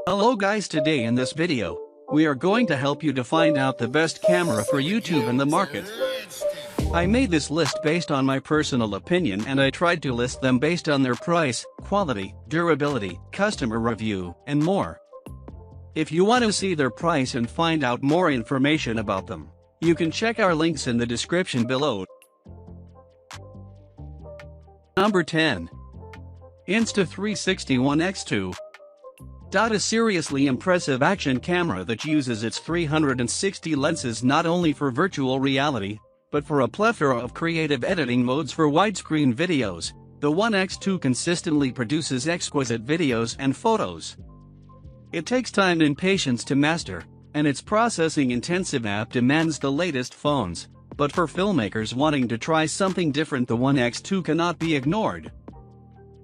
Hello guys, today in this video, we are going to help you to find out the best camera for YouTube in the market. I made this list based on my personal opinion and I tried to list them based on their price, quality, durability, customer review, and more. If you want to see their price and find out more information about them, you can check our links in the description below. Number 10. Insta360 ONE X2. A seriously impressive action camera that uses its 360 lenses not only for virtual reality, but for a plethora of creative editing modes for widescreen videos. The ONE X2 consistently produces exquisite videos and photos. It takes time and patience to master, and its processing-intensive app demands the latest phones, but for filmmakers wanting to try something different, the ONE X2 cannot be ignored.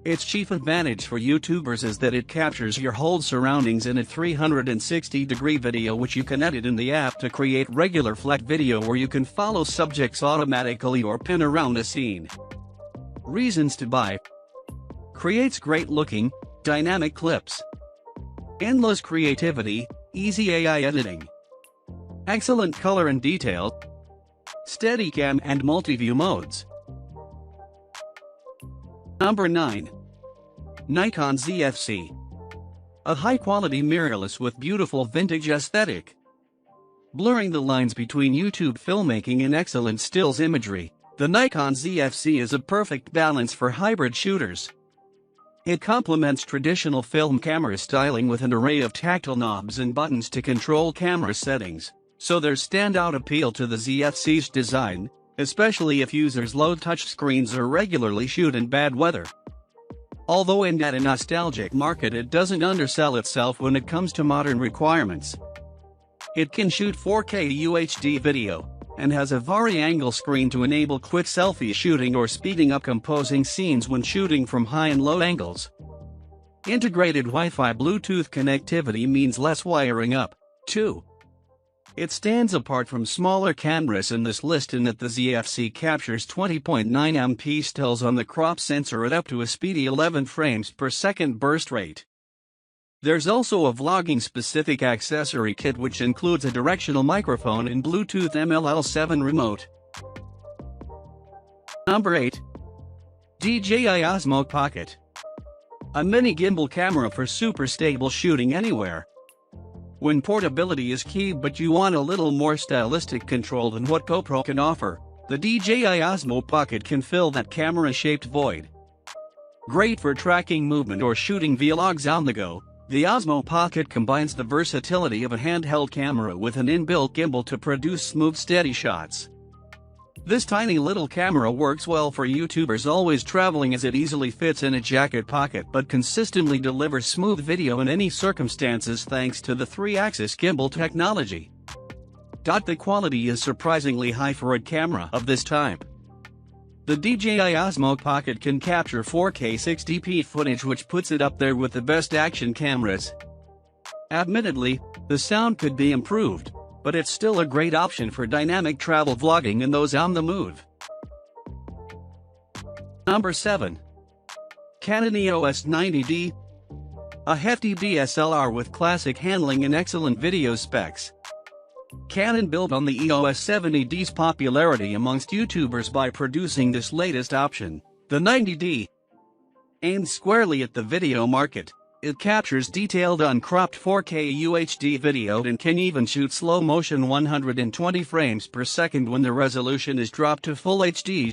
Its chief advantage for YouTubers is that it captures your whole surroundings in a 360-degree video, which you can edit in the app to create regular flat video where you can follow subjects automatically or pin around a scene. Reasons to buy: creates great-looking, dynamic clips, endless creativity, easy AI editing, excellent color and detail, Steadicam and multi-view modes. Number 9. Nikon ZFC. A high-quality mirrorless with beautiful vintage aesthetic. Blurring the lines between YouTube filmmaking and excellent stills imagery, the Nikon ZFC is a perfect balance for hybrid shooters. It complements traditional film camera styling with an array of tactile knobs and buttons to control camera settings, so there's standout appeal to the ZFC's design, especially if users load touchscreens or regularly shoot in bad weather. Although aimed at a nostalgic market, it doesn't undersell itself when it comes to modern requirements. It can shoot 4K UHD video, and has a vari-angle screen to enable quick selfie shooting or speeding up composing scenes when shooting from high and low angles. Integrated Wi-Fi Bluetooth connectivity means less wiring up, too. It stands apart from smaller cameras in this list in that the ZFC captures 20.9 MP stills on the crop sensor at up to a speedy 11 frames per second burst rate. There's also a vlogging-specific accessory kit which includes a directional microphone and Bluetooth MLL7 remote. Number 8. DJI Osmo Pocket. A mini gimbal camera for super stable shooting anywhere. When portability is key but you want a little more stylistic control than what GoPro can offer, the DJI Osmo Pocket can fill that camera-shaped void. Great for tracking movement or shooting vlogs on the go, the Osmo Pocket combines the versatility of a handheld camera with an inbuilt gimbal to produce smooth, steady shots. This tiny little camera works well for YouTubers always traveling, as it easily fits in a jacket pocket but consistently delivers smooth video in any circumstances thanks to the 3-axis gimbal technology. The quality is surprisingly high for a camera of this type. The DJI Osmo Pocket can capture 4K 60p footage, which puts it up there with the best action cameras. Admittedly, the sound could be improved, but it's still a great option for dynamic travel vlogging and those on the move. Number 7. Canon EOS 90D. A hefty DSLR with classic handling and excellent video specs. Canon built on the EOS 70D's popularity amongst YouTubers by producing this latest option, the 90D. Aimed squarely at the video market, it captures detailed uncropped 4K UHD video and can even shoot slow-motion 120 frames per second when the resolution is dropped to Full HD.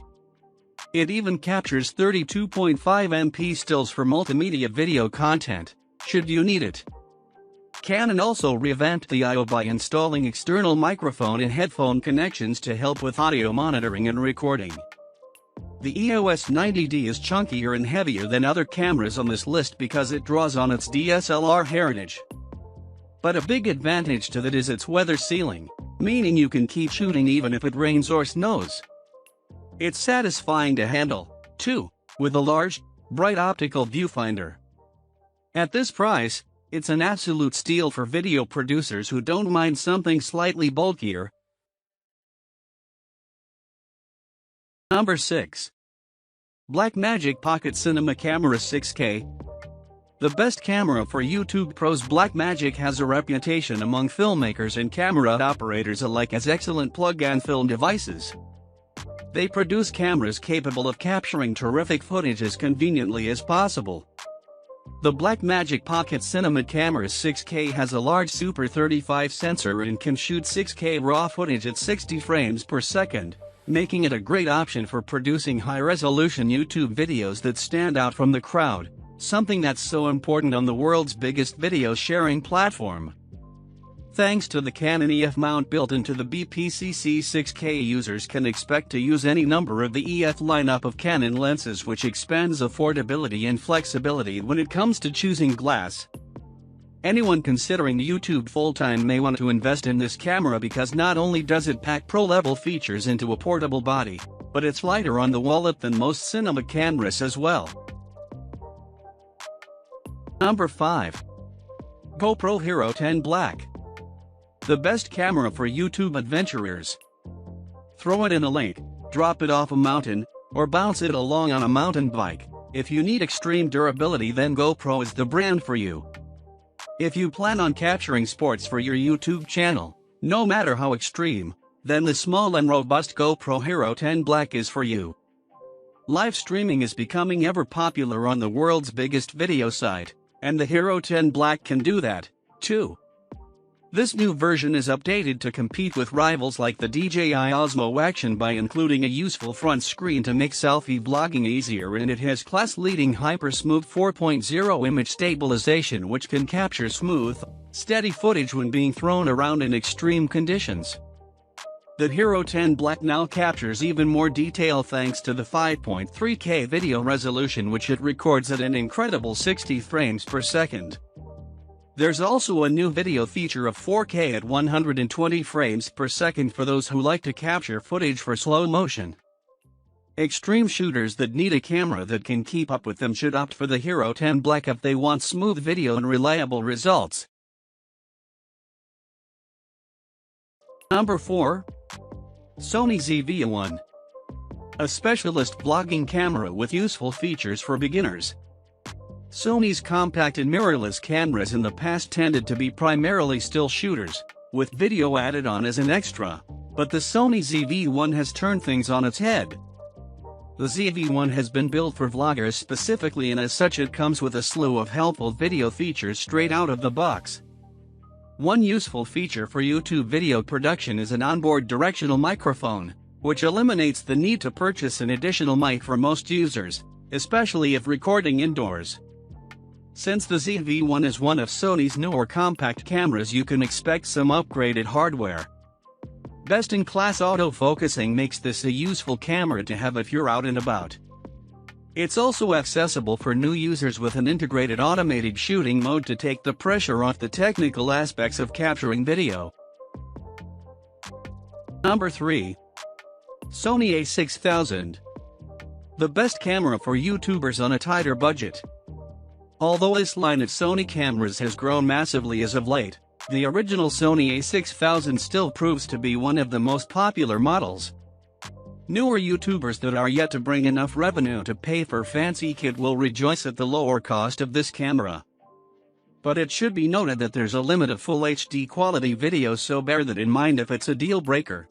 It even captures 32.5 MP stills for multimedia video content, should you need it. Canon also revamped the I/O by installing external microphone and headphone connections to help with audio monitoring and recording. The EOS 90D is chunkier and heavier than other cameras on this list because it draws on its DSLR heritage. But a big advantage to that is its weather sealing, meaning you can keep shooting even if it rains or snows. It's satisfying to handle, too, with a large, bright optical viewfinder. At this price, it's an absolute steal for video producers who don't mind something slightly bulkier. Number 6. Blackmagic Pocket Cinema Camera 6K. The best camera for YouTube pros. Blackmagic has a reputation among filmmakers and camera operators alike as excellent plug-and-film devices. They produce cameras capable of capturing terrific footage as conveniently as possible. The Blackmagic Pocket Cinema Camera 6K has a large Super 35 sensor and can shoot 6K raw footage at 60 frames per second, making it a great option for producing high-resolution YouTube videos that stand out from the crowd, something that's so important on the world's biggest video sharing platform. Thanks to the Canon EF mount built into the BPCC 6K, users can expect to use any number of the EF lineup of Canon lenses, which expands affordability and flexibility when it comes to choosing glass. Anyone considering YouTube full-time may want to invest in this camera because not only does it pack pro-level features into a portable body, but it's lighter on the wallet than most cinema cameras as well. Number 5. GoPro Hero 10 Black. The best camera for YouTube adventurers. Throw it in a lake, drop it off a mountain, or bounce it along on a mountain bike. If you need extreme durability, then GoPro is the brand for you. If you plan on capturing sports for your YouTube channel, no matter how extreme, then the small and robust GoPro Hero 10 Black is for you. Live streaming is becoming ever popular on the world's biggest video site, and the Hero 10 Black can do that, too. This new version is updated to compete with rivals like the DJI Osmo Action by including a useful front screen to make selfie vlogging easier, and it has class-leading Hyper-Smooth 4.0 image stabilization, which can capture smooth, steady footage when being thrown around in extreme conditions. The Hero 10 Black now captures even more detail thanks to the 5.3K video resolution, which it records at an incredible 60 frames per second. There's also a new video feature of 4K at 120 frames per second for those who like to capture footage for slow motion. Extreme shooters that need a camera that can keep up with them should opt for the Hero 10 Black if they want smooth video and reliable results. Number 4. Sony ZV-1. A specialist vlogging camera with useful features for beginners. Sony's compact and mirrorless cameras in the past tended to be primarily still shooters, with video added on as an extra, but the Sony ZV-1 has turned things on its head. The ZV-1 has been built for vloggers specifically, and as such it comes with a slew of helpful video features straight out of the box. One useful feature for YouTube video production is an onboard directional microphone, which eliminates the need to purchase an additional mic for most users, especially if recording indoors. Since the ZV-1 is one of Sony's newer compact cameras, you can expect some upgraded hardware. Best-in-class autofocusing makes this a useful camera to have if you're out and about. It's also accessible for new users with an integrated automated shooting mode to take the pressure off the technical aspects of capturing video. Number 3. Sony a6000. The best camera for YouTubers on a tighter budget. Although this line of Sony cameras has grown massively as of late, the original Sony a6000 still proves to be one of the most popular models. Newer YouTubers that are yet to bring enough revenue to pay for fancy kit will rejoice at the lower cost of this camera. But it should be noted that there's a limit of full HD quality video, so bear that in mind if it's a deal breaker.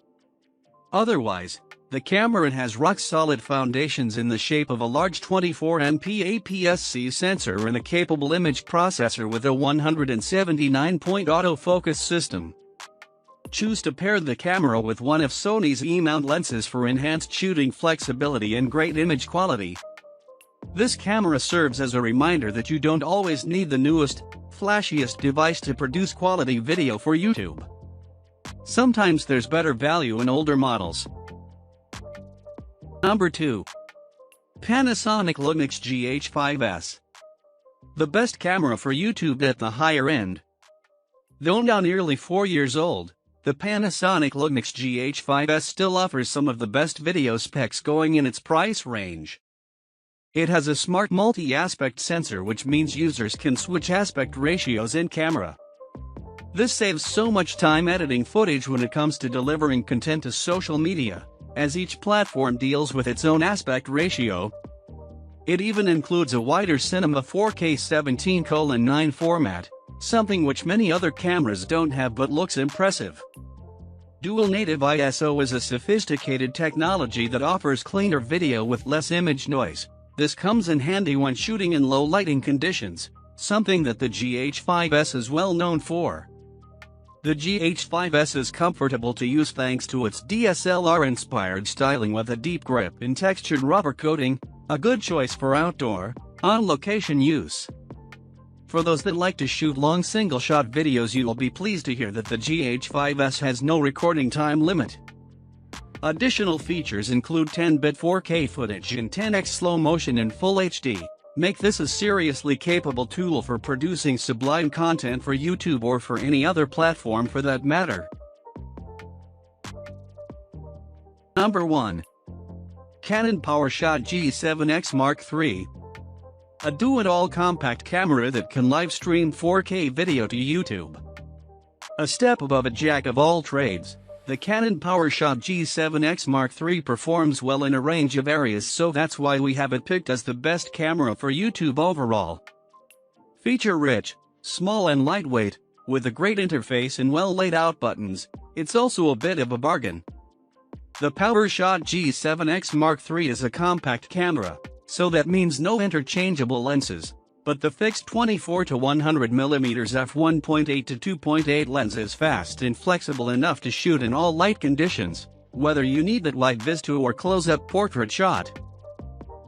Otherwise, the camera has rock-solid foundations in the shape of a large 24MP APS-C sensor and a capable image processor with a 179-point autofocus system. Choose to pair the camera with one of Sony's E-mount lenses for enhanced shooting flexibility and great image quality. This camera serves as a reminder that you don't always need the newest, flashiest device to produce quality video for YouTube. Sometimes there's better value in older models. Number 2. Panasonic Lumix GH5S. The best camera for YouTube at the higher end. Though now nearly 4 years old, the Panasonic Lumix GH5S still offers some of the best video specs going in its price range. It has a smart multi-aspect sensor, which means users can switch aspect ratios in camera. This saves so much time editing footage when it comes to delivering content to social media, as each platform deals with its own aspect ratio. It even includes a wider Cinema 4K 17:9 format, something which many other cameras don't have but looks impressive. Dual native ISO is a sophisticated technology that offers cleaner video with less image noise. This comes in handy when shooting in low lighting conditions, something that the GH5S is well known for. The GH5S is comfortable to use thanks to its DSLR-inspired styling with a deep grip and textured rubber coating, a good choice for outdoor, on-location use. For those that like to shoot long single-shot videos, you will be pleased to hear that the GH5S has no recording time limit. Additional features include 10-bit 4K footage and 10x slow motion in Full HD, make this a seriously capable tool for producing sublime content for YouTube or for any other platform for that matter. Number 1. Canon PowerShot G7X Mark III. A do-it-all compact camera that can live stream 4K video to YouTube. A step above a jack of all trades, the Canon PowerShot G7X Mark III performs well in a range of areas, so that's why we have it picked as the best camera for YouTube overall. Feature-rich, small and lightweight, with a great interface and well laid out buttons, it's also a bit of a bargain. The PowerShot G7X Mark III is a compact camera, so that means no interchangeable lenses, but the fixed 24 to 100mm f1.8 to 2.8 lens is fast and flexible enough to shoot in all light conditions, whether you need that wide vista or close-up portrait shot.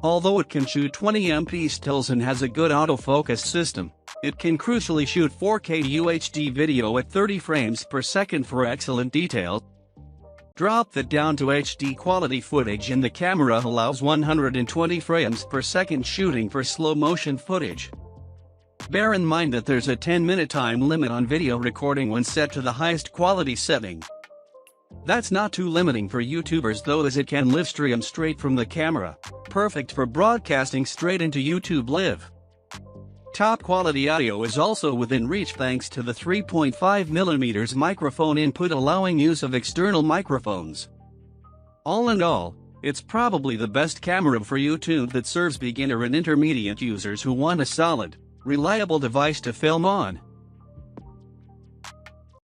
Although it can shoot 20MP stills and has a good autofocus system, it can crucially shoot 4K UHD video at 30 frames per second for excellent detail. Drop that down to HD quality footage and the camera allows 120 frames per second shooting for slow motion footage. Bear in mind that there's a 10-minute time limit on video recording when set to the highest quality setting. That's not too limiting for YouTubers though, as it can live stream straight from the camera, perfect for broadcasting straight into YouTube Live. Top quality audio is also within reach thanks to the 3.5mm microphone input, allowing use of external microphones. All in all, it's probably the best camera for YouTube that serves beginner and intermediate users who want a solid, reliable device to film on.